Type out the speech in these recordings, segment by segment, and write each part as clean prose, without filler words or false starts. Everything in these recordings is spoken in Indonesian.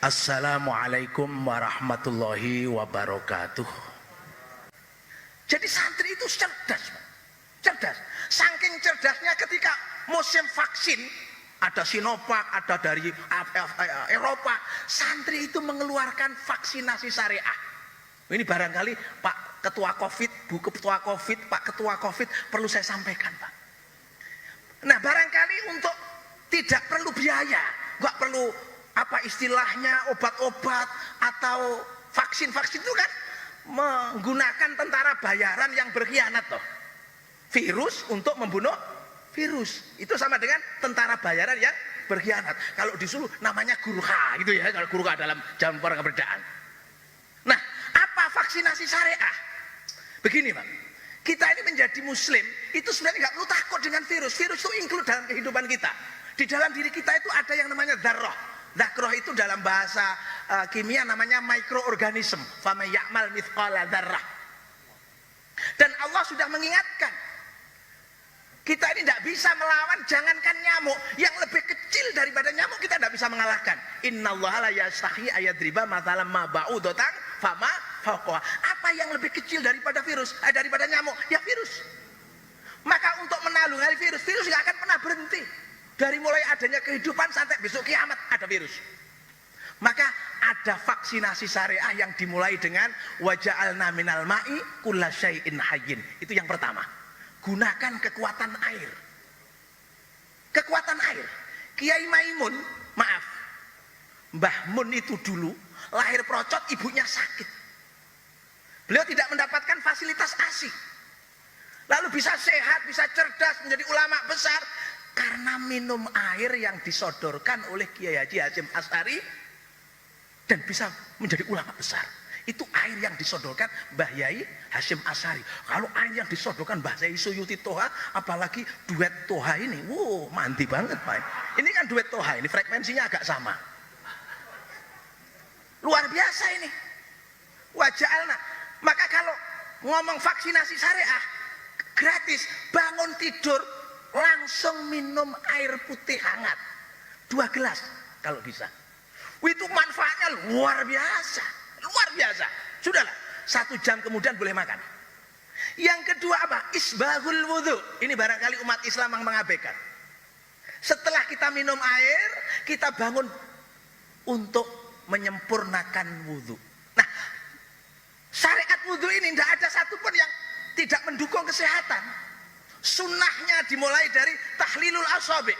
Assalamualaikum warahmatullahi wabarakatuh. Jadi santri itu cerdas, cerdas. Saking cerdasnya ketika musim vaksin, ada Sinovac, ada dari Eropa, santri itu mengeluarkan vaksinasi syariah. Ini barangkali Pak Ketua Covid, Bu Ketua Covid, Pak Ketua Covid perlu saya sampaikan, Pak. Nah, barangkali untuk tidak perlu biaya, nggak perlu apa istilahnya obat-obat atau vaksin-vaksin itu kan menggunakan tentara bayaran yang berkhianat toh. Virus untuk membunuh virus. Itu sama dengan tentara bayaran yang berkhianat. Kalau disuruh namanya gurkha gitu ya, kalau gurkha dalam zaman perang kemerdekaan. Nah, apa vaksinasi syariah? Begini, Pak. Kita ini menjadi muslim, itu sebenarnya nggak perlu takut dengan virus. Virus itu include dalam kehidupan kita. Di dalam diri kita itu ada yang namanya dzarrah. Dzarrah itu dalam bahasa kimia namanya mikroorganisme. Faman ya'mal mithqala dzarrah. Dan Allah sudah mengingatkan, kita ini tidak bisa melawan, jangankan nyamuk, yang lebih kecil daripada nyamuk kita tidak bisa mengalahkan. Innallaha la yastahi ayadriba mathalan ma ba'udatan fama fawqaha. Apa yang lebih kecil daripada virus, daripada nyamuk? Ya virus. Maka untuk menanggulangi virus, virus nggak akan pernah berhenti. Dari mulai adanya kehidupan sampai besok kiamat ada virus. Maka ada vaksinasi syariah yang dimulai dengan waja'alna minal ma'i kulla syai'in hayyin. Itu yang pertama. Gunakan kekuatan air. Kekuatan air. Kiai Maimun, maaf, Mbah Mun itu dulu lahir procot, ibunya sakit. Beliau tidak mendapatkan fasilitas ASI. Lalu bisa sehat, bisa cerdas, menjadi ulama besar karena minum air yang disodorkan oleh Kiai Haji Hasyim Asy'ari dan bisa menjadi ulama besar. Itu air yang disodorkan Mbah Yai Hasyim Asy'ari. Kalau air yang disodorkan Mbah Yai Suyuti Toha, apalagi duet Toha ini, wow, mandi banget, Pak. Ini kan duet Toha, ini frekuensinya agak sama. Luar biasa ini. Waja'alna. Maka kalau ngomong vaksinasi syariah, gratis, bangun tidur langsung minum air putih hangat 2 gelas kalau bisa. Itu manfaatnya luar biasa, luar biasa. Sudahlah, 1 jam kemudian boleh makan. Yang kedua apa? Isbahul wudhu. Ini barangkali umat Islam yang mengabaikan. Setelah kita minum air, kita bangun untuk menyempurnakan wudhu. Nah, syariat wudhu ini tidak ada satupun yang tidak mendukung kesehatan. Sunnahnya dimulai dari tahlilul asabi,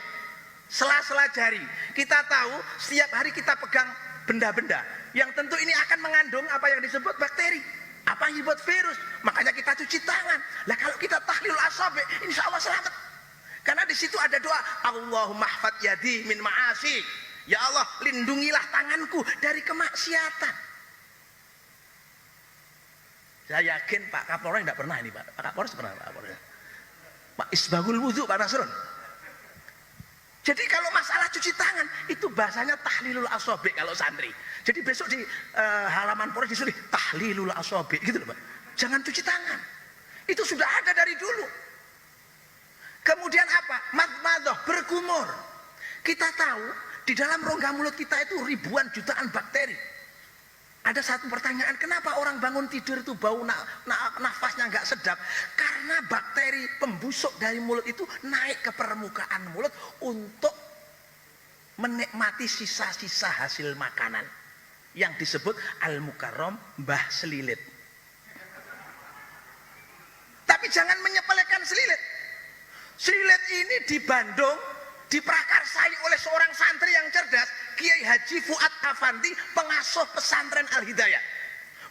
sela-sela jari. Kita tahu setiap hari kita pegang benda-benda yang tentu ini akan mengandung apa yang disebut bakteri, apa yang disebut virus. Makanya kita cuci tangan. Lah kalau kita tahlilul asabi, insya Allah selamat. Karena di situ ada doa, Allahumma hfad yadi min ma'asi. Ya Allah, lindungilah tanganku dari kemaksiatan. Saya yakin Pak Kapolres tidak pernah ini, Pak. Pak Kapolres pernah, Pak Kapolres. Pak Isbahul wudhu, Pak Nasrun. Jadi kalau masalah cuci tangan itu bahasanya tahlilul asabi kalau santri. Jadi besok di halaman Polres disuruh tahlilul asabi gitu loh, Pak. Jangan cuci tangan. Itu sudah ada dari dulu. Kemudian apa? Madmadah, berkumur. Kita tahu di dalam rongga mulut kita itu ribuan jutaan bakteri. Ada satu pertanyaan, kenapa orang bangun tidur itu bau nafasnya nggak sedap? Karena bakteri pembusuk dari mulut itu naik ke permukaan mulut untuk menikmati sisa-sisa hasil makanan yang disebut al-mukarram, mbah selilit. Tapi jangan menyepelekan selilit. Selilit ini di Bandung diprakarsai oleh seorang santri yang cerdas, Kiai Haji Fuad Afandi, pengasuh pesantren Al-Hidayah.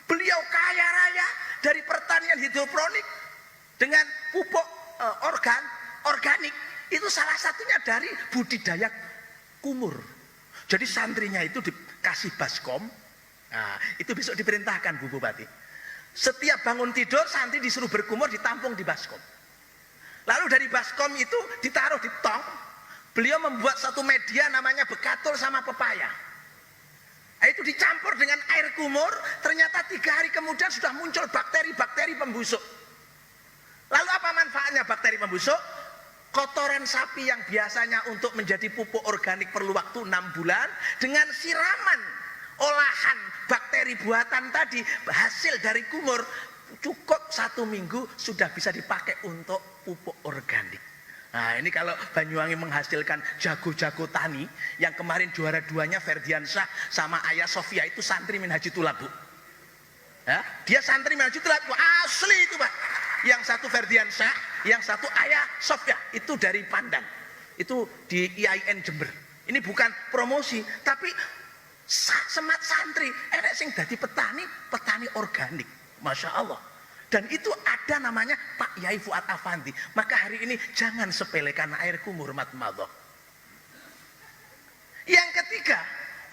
Beliau kaya raya dari pertanian hidroponik dengan pupuk organik. Itu salah satunya dari budidaya kumur. Jadi santrinya itu dikasih baskom. Nah, itu besok diperintahkan Bu Bupati. Setiap bangun tidur santri disuruh berkumur, ditampung di baskom. Lalu dari baskom itu ditaruh di tong. Beliau membuat satu media namanya bekatul sama pepaya. Itu dicampur dengan air kumur, ternyata 3 hari kemudian sudah muncul bakteri-bakteri pembusuk. Lalu apa manfaatnya bakteri pembusuk? Kotoran sapi yang biasanya untuk menjadi pupuk organik perlu waktu 6 bulan, dengan siraman olahan bakteri buatan tadi, hasil dari kumur, cukup 1 minggu sudah bisa dipakai untuk pupuk organik. Nah ini kalau Banyuwangi menghasilkan jago-jago tani, yang kemarin juara 2-nya Ferdiansyah sama Ayah Sofia itu santri Minhajul Tulab, Bu. Ya, dia santri Minhajul Tulab, asli itu Pak. Yang satu Ferdiansyah, yang satu Ayah Sofia, itu dari Pandan, itu di IAIN Jember. Ini bukan promosi, tapi semat santri, enek sing dadi petani, petani organik, Masya Allah. Dan itu ada namanya Pak Yai Fuad Afandi. Maka hari ini jangan sepelekan air kumur matmadhah. Yang ketiga,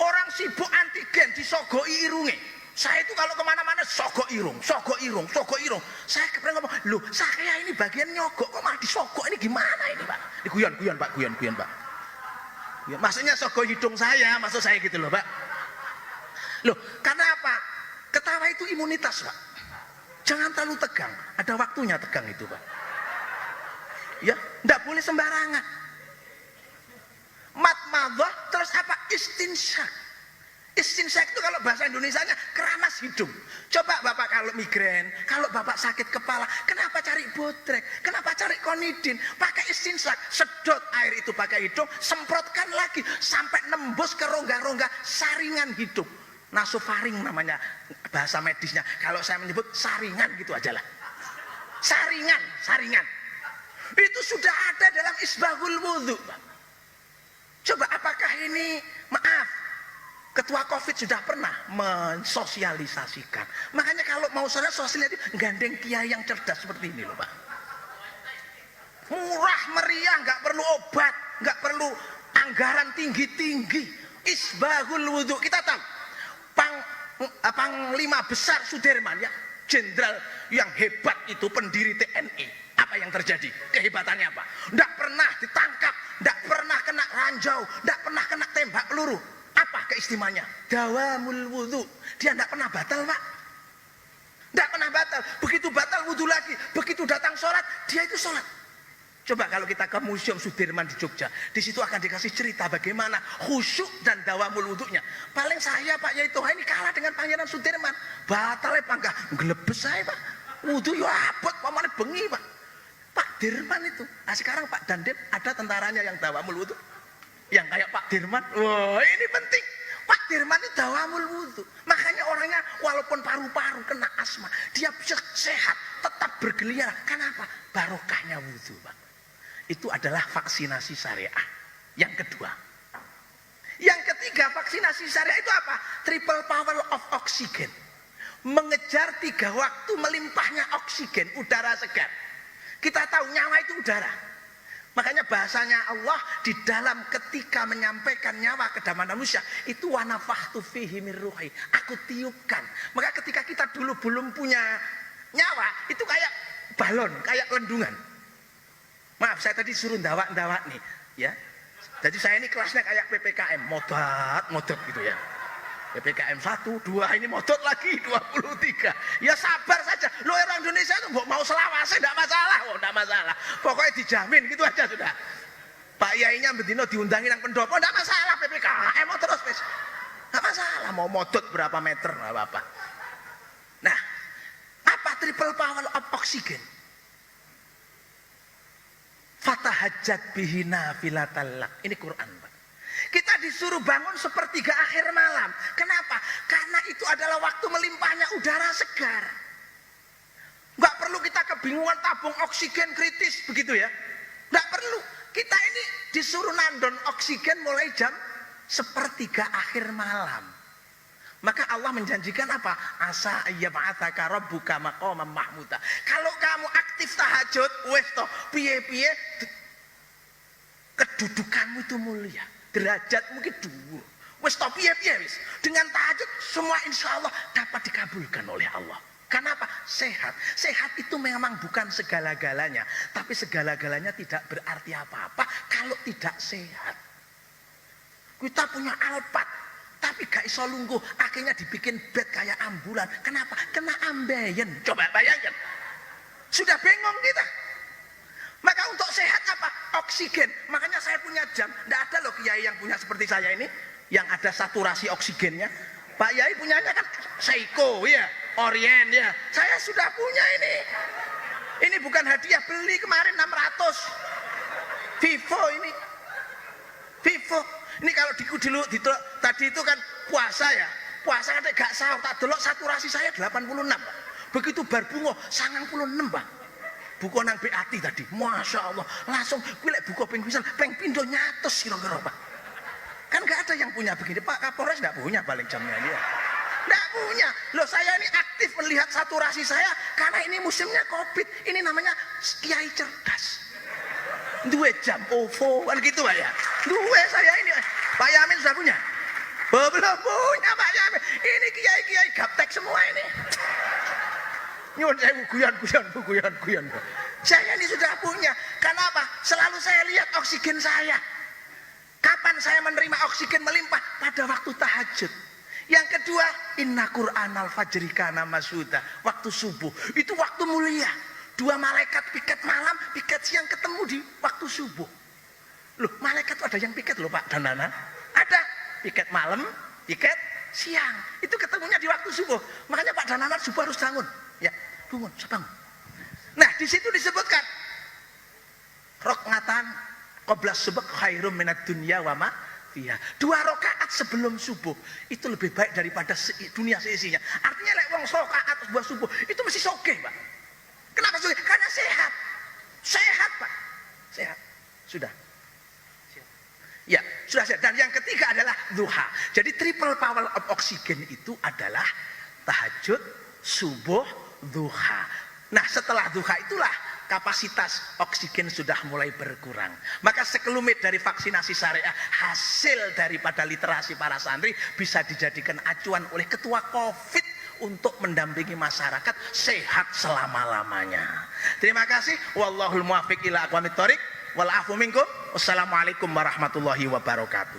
orang sibuk antigen disogoi irunge. Saya itu kalau kemana-mana sogok irung, sogok irung, sogok irung. Saya pernah ngomong, loh saya ini bagian nyogok kok malah disogok, ini gimana ini Pak? Ini guyon Pak, guyon Pak. Ya, maksudnya sogok hidung saya, maksud saya gitu loh Pak. Loh karena apa? Ketawa itu imunitas Pak. Jangan terlalu tegang, ada waktunya tegang itu Pak. Ya, enggak boleh sembarangan. Matmadhah terus apa? Istinsyak. Istinsyak itu kalau bahasa Indonesianya keramas hidung. Coba Bapak kalau migrain, kalau Bapak sakit kepala, kenapa cari botrek? Kenapa cari konidin? Pakai istinsyak, sedot air itu pakai hidung, semprotkan lagi sampai nembus ke rongga-rongga saringan hidung. Nasofaring namanya bahasa medisnya. Kalau saya menyebut saringan gitu aja lah. Saringan. Itu sudah ada dalam Isbahul Wudhu. Coba apakah ini, maaf, Ketua Covid sudah pernah mensosialisasikan. Makanya kalau mau saya sosialisasi, gandeng kiai yang cerdas seperti ini loh Pak. Murah meriah, nggak perlu obat, nggak perlu anggaran tinggi-tinggi. Isbahul Wudhu, kita tahu. Panglima besar Sudirman ya, jenderal yang hebat itu, pendiri TNI. Apa yang terjadi? Kehebatannya apa? Tidak pernah ditangkap, tidak pernah kena ranjau, tidak pernah kena tembak peluru. Apa keistimewaannya? Dawamul wudhu. Dia tidak pernah batal Pak. Tidak pernah batal. Begitu batal wudhu lagi, begitu datang sholat, dia itu sholat. Coba kalau kita ke Museum Sudirman di Jogja, di situ akan dikasih cerita bagaimana khusyuk dan dawamul wudhunya. Paling saya Pak Yai Toha ini kalah dengan Pangeran Sudirman. Batalnya Pak, enggak ngelebes saya Pak. Wudhu ya abot, pamane bengi Pak. Pak Dirman itu. Nah sekarang Pak Dandim ada tentaranya yang dawamul wudhu. Yang kayak Pak Dirman. Wah ini penting. Pak Dirman itu dawamul wudhu. Makanya orangnya walaupun paru-paru kena asma, dia bisa sehat, tetap bergeliat. Kenapa? Barokahnya wudhu Pak. Itu adalah vaksinasi syariah. Yang kedua. Yang ketiga, vaksinasi syariah itu apa? Triple power of oxygen. Mengejar 3 waktu melimpahnya oksigen, udara segar. Kita tahu nyawa itu udara. Makanya bahasanya Allah di dalam ketika menyampaikan nyawa ke dalam manusia itu wa nafakhtu fihi min ruhi. Aku tiupkan. Maka ketika kita dulu belum punya nyawa, itu kayak balon, kayak lendungan. Maaf, saya tadi suruh ndawak nih, ya. Jadi saya ini kelasnya kayak PPKM, modot gitu ya. PPKM 1, 2, ini modot lagi 23. Ya sabar saja. Lo orang Indonesia itu mau selawase enggak masalah, enggak masalah. Pokoknya dijamin gitu aja sudah. Pak Yainya bendino diundangi nang pendopo enggak masalah, PPKM mau terus wis. Enggak masalah mau modot berapa meter enggak apa-apa. Nah, apa triple power of oxygen? Fatahajjat bihi nafilatal lak. Ini Quran Pak. Kita disuruh bangun sepertiga akhir malam. Kenapa? Karena itu adalah waktu melimpahnya udara segar. Nggak perlu kita kebingungan tabung oksigen kritis begitu ya. Nggak perlu. Kita ini disuruh nandon oksigen mulai jam sepertiga akhir malam. Maka Allah menjanjikan apa? Asa ayyab'atsaka rabbuka maqaman mahmuda. Kalau kamu aktif tahajud, wes toh piye-piye kedudukanmu itu mulia, derajatmu itu dhuwur. Wes toh piye-piye wis. Dengan tahajud semua insya Allah dapat dikabulkan oleh Allah. Kenapa? Sehat. Sehat itu memang bukan segala-galanya, tapi segala-galanya tidak berarti apa-apa kalau tidak sehat. Kita punya Alphard, tapi gak iso lungguh, akhirnya dibikin bed kayak ambulan. Kenapa? Kena ambeien. Coba bayangkan. Sudah bingung kita. Maka untuk sehat apa? Oksigen. Makanya saya punya jam. Tidak ada loh kiai yang punya seperti saya ini, yang ada saturasi oksigennya. Pak Yai punyanya kan Seiko ya, Orient ya. Saya sudah punya ini. Ini bukan hadiah, beli kemarin 600. Vivo ini. Vivo. Ini kalau dulu tadi itu kan puasa ya. Puasa kan gak sahur, tak delok saturasi saya 86, Pak. Begitu bar bungo 96, Pak. Buka nang BAT tadi. Masya Allah, langsung kuwi lek buka ping pisan, ping pindho nyatus kira-kira, Pak. Kan gak ada yang punya begini. Pak Kapolres gak punya paling jamnya dia. Gak punya. Loh, saya ini aktif melihat saturasi saya karena ini musimnya Covid. Ini namanya kiai cerdas. Dua jam OVO kan gitu, Pak ya. Dua saya ini. Pak Yamin sudah punya? Belum punya, Pak Yamin. Ini kiai-kiai gaptek semua ini. Nyun saya guyon. Saya ini sudah punya. Kenapa? Selalu saya lihat oksigen saya. Kapan saya menerima oksigen melimpah? Pada waktu tahajud. Yang kedua, inna Qur'anal fajri kana masuda. Waktu subuh. Itu waktu mulia. Dua malaikat piket malam, piket siang ketemu di waktu subuh. Loh, malaikat itu ada yang piket loh, Pak dan Nana. Ada piket malam, piket siang. Itu ketemunya di waktu subuh. Makanya Pak dan Nana subuh harus bangun. Ya, bangun, bangun. Nah, di situ disebutkan rokatan qobla subh khairum minad dunya wa ma fiha. 2 rakaat sebelum subuh itu lebih baik daripada dunia seisinya. Artinya lek wong rakaat sebelum subuh itu mesti sogeh, Pak. Kenapa sogeh? Karena sehat. Sehat, Pak. Sehat. Sudah. Ya, sudah sehat. Dan yang ketiga adalah duha. Jadi triple power of oksigen itu adalah tahajud, subuh, duha. Nah, setelah duha itulah kapasitas oksigen sudah mulai berkurang. Maka sekelumit dari vaksinasi syariah, hasil daripada literasi para santri bisa dijadikan acuan oleh ketua Covid untuk mendampingi masyarakat sehat selama-lamanya. Terima kasih. Wallahul muwaffiq ila aqwamit thoriq wal afu minkum. Wassalamualaikum warahmatullahi wabarakatuh.